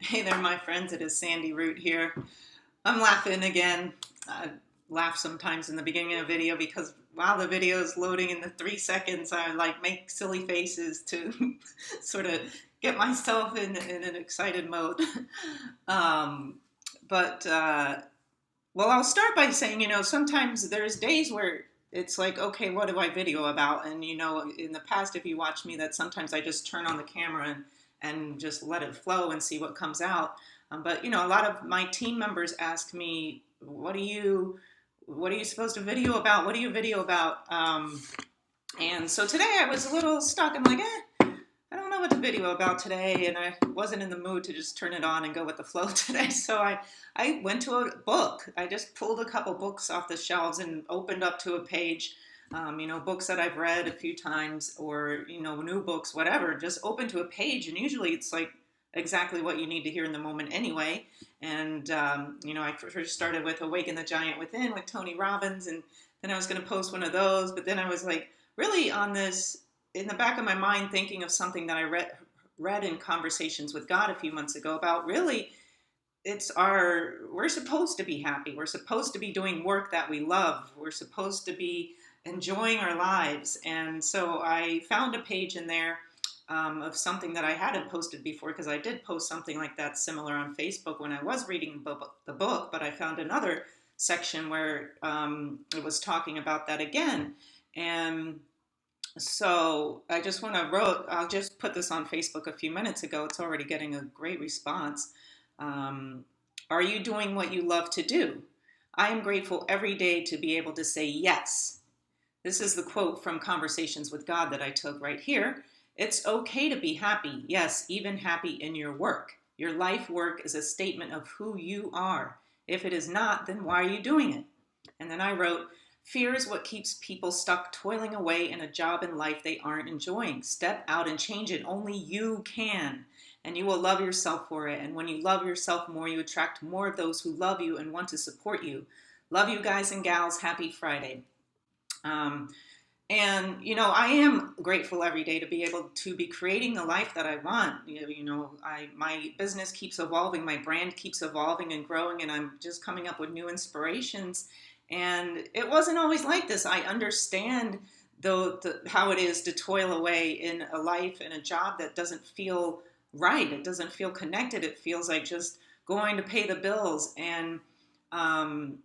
Hey there, my friends. It is Sandy Root here. I'm laughing again. I laugh sometimes in the beginning of a video because while the video is loading in the 3 seconds, I like make silly faces to sort of get myself in an excited mode. um, but well, I'll start by saying, sometimes there's days where it's like, okay, what do I video about? And, in the past, if you watch me, that sometimes I just turn on the camera and just let it flow and see what comes out. But, a lot of my team members ask me, what are you supposed to video about? What do you video about? And so today I was a little stuck. I'm like, I don't know what to video about today, and I wasn't in the mood to just turn it on and go with the flow today. So I went to a book. I just pulled a couple books off the shelves and opened up to a page. Books that I've read a few times, or new books, whatever. Just open to a page, and usually it's like exactly what you need to hear in the moment anyway. And I first started with "Awaken the Giant Within" with Tony Robbins, and then I was going to post one of those, but then I was like, really on this in the back of my mind, thinking of something that I read in Conversations with God a few months ago about really we're supposed to be happy. We're supposed to be doing work that we love. We're supposed to be enjoying our lives. And so I found a page in there of something that I hadn't posted before, because I did post something like that similar on Facebook when I was reading the book, but I found another section where it was talking about that again. And so I'll just put this on Facebook a few minutes ago. It's already getting a great response. Um, are you doing what you love to do? I am grateful every day to be able to say yes. This is the quote from Conversations with God that I took right here. It's okay to be happy. Yes, even happy in your work. Your life work is a statement of who you are. If it is not, then why are you doing it? And then I wrote, fear is what keeps people stuck toiling away in a job in life they aren't enjoying. Step out and change it. Only you can. And you will love yourself for it. And when you love yourself more, you attract more of those who love you and want to support you. Love you guys and gals. Happy Friday. Um, I am grateful every day to be able to be creating the life that I want. My business keeps evolving, my brand keeps evolving and growing, and I'm just coming up with new inspirations. And it wasn't always like this. I understand how it is to toil away in a life and a job that doesn't feel right. It doesn't feel connected. It feels like just going to pay the bills, um,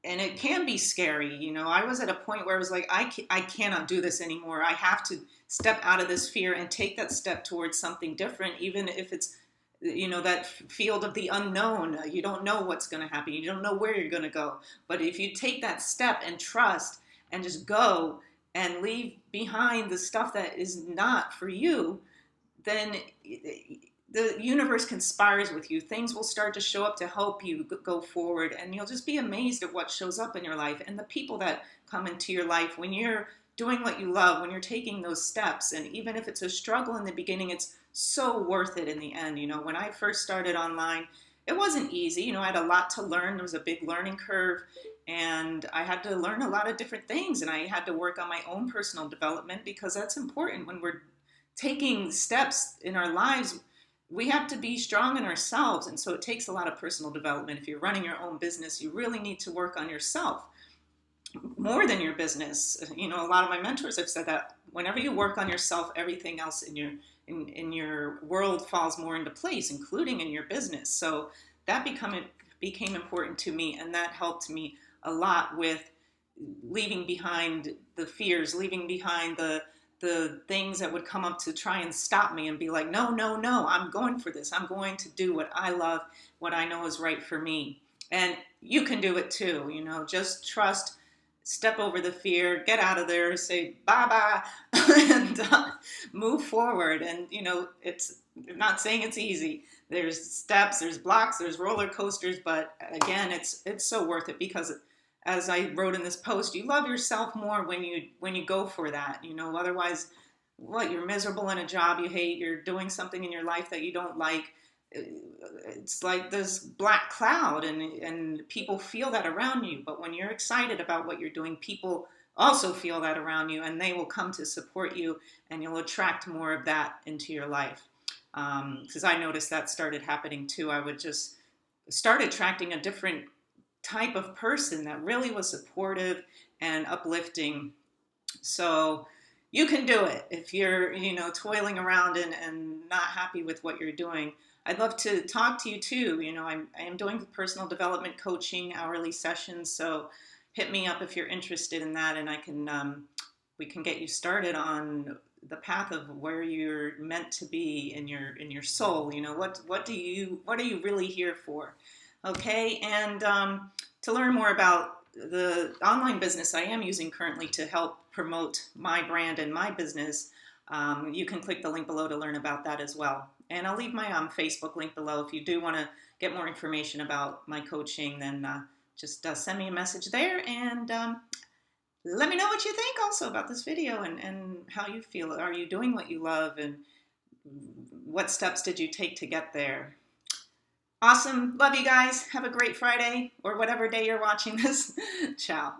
and it can be scary. I was at a point where I was like, I cannot do this anymore. I have to step out of this fear and take that step towards something different, even if it's that field of the unknown. You don't know what's going to happen. You don't know where you're going to go. But if you take that step and trust and just go and leave behind the stuff that is not for you, then the universe conspires with you. Things will start to show up to help you go forward, and you'll just be amazed at what shows up in your life and the people that come into your life when you're doing what you love, when you're taking those steps. And even if it's a struggle in the beginning, it's so worth it in the end. When I first started online, it wasn't easy. I had a lot to learn. There was a big learning curve, and I had to learn a lot of different things, and I had to work on my own personal development, because that's important when we're taking steps in our lives. We have to be strong in ourselves, and so it takes a lot of personal development. If you're running your own business, you really need to work on yourself more than your business. A lot of my mentors have said that whenever you work on yourself, everything else in your world falls more into place, including in your business. So that became important to me, and that helped me a lot with leaving behind the fears, leaving behind the things that would come up to try and stop me, and be like, no, no, no, I'm going for this. I'm going to do what I love, what I know is right for me. And you can do it too. Just trust, step over the fear, get out of there, say bye-bye, and move forward. And, it's I'm not saying it's easy. There's steps, there's blocks, there's roller coasters, but again, it's so worth it, because as I wrote in this post, you love yourself more when you go for that. Otherwise, you're miserable in a job you hate, you're doing something in your life that you don't like. It's like this black cloud, and people feel that around you. But when you're excited about what you're doing, people also feel that around you, and they will come to support you, and you'll attract more of that into your life. because I noticed that started happening too. I would just start attracting a different type of person that really was supportive and uplifting. So you can do it if you're, toiling around and not happy with what you're doing. I'd love to talk to you too. I am doing personal development coaching, hourly sessions. So hit me up if you're interested in that, and we can get you started on the path of where you're meant to be in your soul. What are you really here for? Okay, and to learn more about the online business I am using currently to help promote my brand and my business, you can click the link below to learn about that as well. And I'll leave my Facebook link below. If you do want to get more information about my coaching, then just send me a message there, and let me know what you think also about this video, and how you feel. Are you doing what you love, and what steps did you take to get there? Awesome. Love you guys. Have a great Friday or whatever day you're watching this. Ciao.